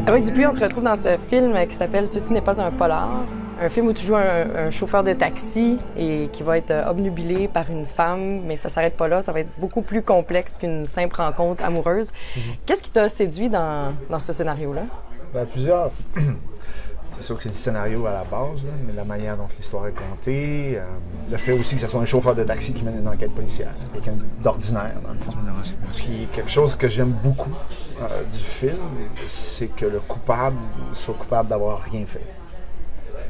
Avec Dupuis, on te retrouve dans ce film qui s'appelle « Ceci n'est pas un polar ». Un film où tu joues un chauffeur de taxi et qui va être obnubilé par une femme, mais ça s'arrête pas là, ça va être beaucoup plus complexe qu'une simple rencontre amoureuse. Qu'est-ce qui t'a séduit dans ce scénario-là? Bien, plusieurs. C'est sûr que c'est le scénario à la base, là, mais la manière dont l'histoire est contée, le fait aussi que ce soit un chauffeur de taxi qui mène une enquête policière, quelqu'un d'ordinaire dans le fond. Puis quelque chose que j'aime beaucoup du film, c'est que le coupable soit coupable d'avoir rien fait.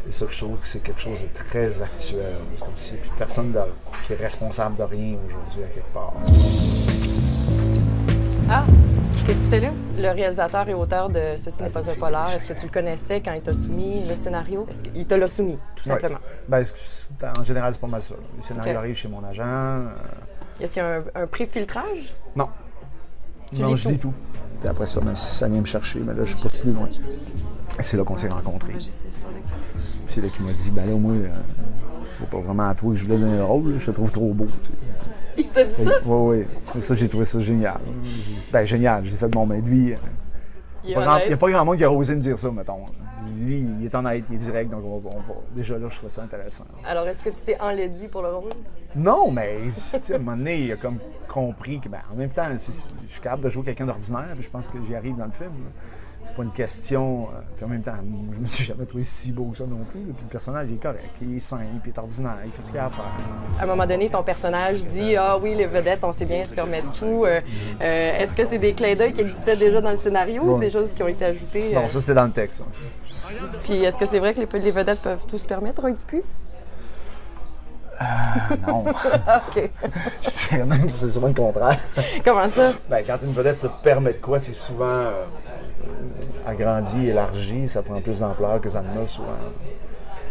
Et ça, je trouve que c'est quelque chose de très actuel. C'est comme si puis personne qui est responsable de rien aujourd'hui à quelque part. Ah! Qu'est-ce que tu fais là? Le réalisateur et auteur de Ceci n'est pas un polar, est-ce que tu le connaissais quand il t'a soumis le scénario? Est-ce qu'il te l'a soumis, tout simplement? Oui. Ben, en général, c'est pas mal ça. Le scénario arrive chez mon agent. Est-ce qu'il y a un pré-filtrage? Non. Non, je lis tout. Puis après ça, ça vient me chercher, mais là, je suis pas plus loin. C'est là qu'on s'est rencontrés. C'est là qu'il m'a dit, ben là, moi, c'est pas vraiment à toi que je voulais donner le rôle, je te trouve trop beau. Tu sais. Il t'a dit ça? Oui. Et ça, j'ai trouvé ça génial. Ben, génial. J'ai fait, bon, ben lui, il n'y a pas grand monde qui a osé me dire ça, mettons. Lui, il est honnête, il est direct, donc déjà là, je trouve ça intéressant. Alors, est-ce que tu t'es enlaidi pour le rôle? Non, mais à un moment donné, il a comme compris que, ben, en même temps, je suis capable de jouer quelqu'un d'ordinaire, puis je pense que j'y arrive dans le film. Là. C'est pas une question. Puis en même temps, je me suis jamais trouvé si beau que ça non plus. Puis le personnage, il est correct, il est simple, il est ordinaire, il fait ce qu'il a à faire. À un moment donné, ton personnage dit « Ah oui, les vedettes, on sait bien se permettre tout. » Est-ce que c'est des clins d'œil qui existaient déjà dans le scénario ou c'est des choses qui ont été ajoutées? Non, ça, c'était dans le texte. Ça. Puis est-ce que c'est vrai que les vedettes peuvent tout se permettre, Roy Dupuis? Non. OK. Je dirais même que c'est souvent le contraire. Comment ça? Ben, quand une vedette se permet de quoi, c'est souvent agrandi, élargi, ça prend plus d'ampleur que ça ne a souvent.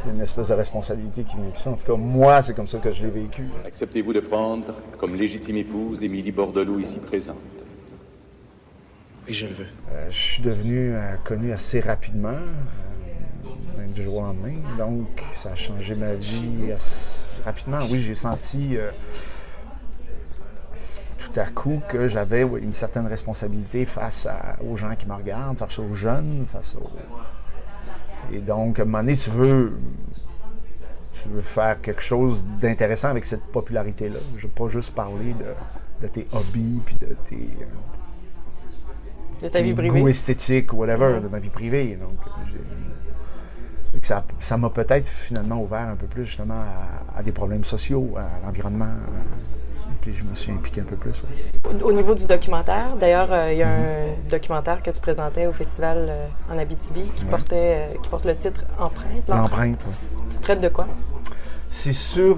Il y a une espèce de responsabilité qui vient avec ça. En tout cas, moi, c'est comme ça que je l'ai vécu. Acceptez-vous de prendre comme légitime épouse Émilie Bordelot ici présente? Oui, je le veux. Je suis devenu connu assez rapidement, même du jour au lendemain. Donc, ça a changé ma vie assez rapidement. Oui, j'ai senti tout à coup que j'avais une certaine responsabilité face aux gens qui me regardent, face aux jeunes, Et donc, à un moment donné, tu veux faire quelque chose d'intéressant avec cette popularité-là. Je ne veux pas juste parler de tes hobbies puis de ta vie privée. Goûts esthétiques ou whatever, de ma vie privée. Donc, ça m'a peut-être finalement ouvert un peu plus justement à des problèmes sociaux, à l'environnement. Puis je me suis impliqué un peu plus. Ouais. Au niveau du documentaire, d'ailleurs, il y a un documentaire que tu présentais au festival en Abitibi qui porte le titre « Empreinte ». L'empreinte, oui. Tu traites de quoi? C'est sur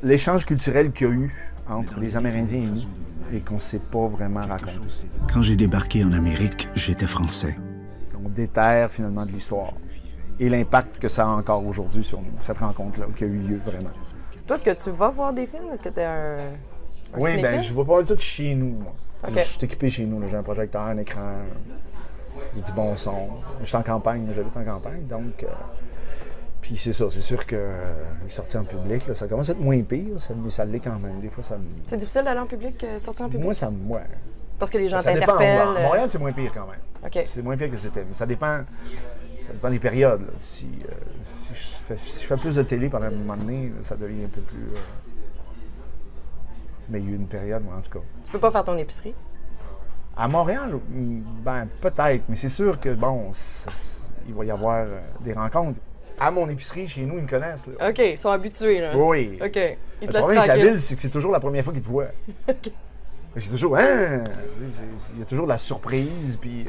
l'échange culturel qu'il y a eu entre les Amérindiens et nous et qu'on ne s'est pas vraiment raconté. Quand j'ai débarqué en Amérique, j'étais français. On déterre finalement de l'histoire et l'impact que ça a encore aujourd'hui sur nous, cette rencontre-là qui a eu lieu vraiment. Toi, est-ce que tu vas voir des films? Est-ce que tu es un oui, bien, je vais pas tout chez nous, moi. Okay. Je suis équipé chez nous, là. J'ai un projecteur, un écran, j'ai du bon son. Je suis en campagne, j'habite en campagne, donc... Puis c'est ça, c'est sûr que les sorties en public, là, ça commence à être moins pire, mais ça l'est quand même. Des fois, ça me... C'est difficile d'aller en public, sortir en public? Moi, ça me... Ouais. Parce que les gens ça t'interpellent. À Montréal, c'est moins pire quand même. Okay. C'est moins pire que c'était, mais ça dépend des périodes. Là. Si je fais plus de télé pendant un moment donné, ça devient un peu plus... Mais il y a eu une période, moi, en tout cas. Tu peux pas faire ton épicerie? À Montréal, ben peut-être, mais c'est sûr que, bon, il va y avoir des rencontres. À mon épicerie, chez nous, ils me connaissent. Là. OK, ils sont habitués, là. Oui. OK. Ils te le problème avec la ville, c'est que c'est toujours la première fois qu'ils te voient. OK. C'est toujours, hein? Il y a toujours de la surprise, puis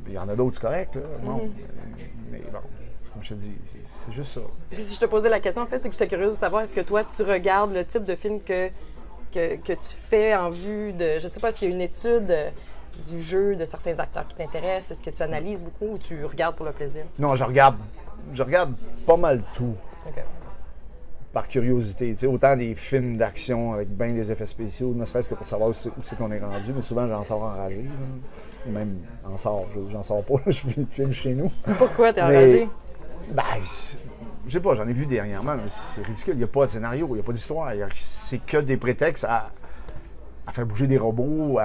il y en a d'autres, c'est correct, là. Bon, mais bon, comme je te dis, c'est juste ça. Puis si je te posais la question, en fait, c'est que j'étais curieuse de savoir, est-ce que toi, tu regardes le type de film que tu fais en vue de... Je sais pas, est-ce qu'il y a une étude du jeu de certains acteurs qui t'intéressent? Est-ce que tu analyses beaucoup ou tu regardes pour le plaisir? Non, je regarde pas mal tout. OK. Par curiosité. Tu sais, autant des films d'action avec bien des effets spéciaux, ne serait-ce que pour savoir où c'est qu'on est rendu, mais souvent j'en sors enragé. Ou même j'en sors pas, je fais le film chez nous. Pourquoi t'es enragé? Ben, je sais pas, j'en ai vu dernièrement, mais c'est ridicule. Il n'y a pas de scénario, il n'y a pas d'histoire. C'est que des prétextes à faire bouger des robots,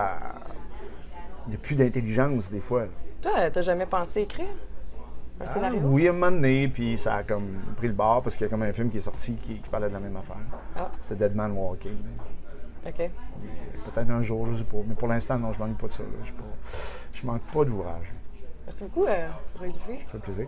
Il n'y a plus d'intelligence des fois. Là. Toi, t'as jamais pensé écrire un scénario? Oui, à un moment donné, puis ça a comme pris le bord parce qu'il y a comme un film qui est sorti qui parlait de la même affaire. Ah. C'était Dead Man Walking. OK. Peut-être un jour, je sais pas. Mais pour l'instant, non, je manque pas de ça. Je manque pas d'ouvrage. Merci beaucoup, Roy Dupuis. Ça fait plaisir.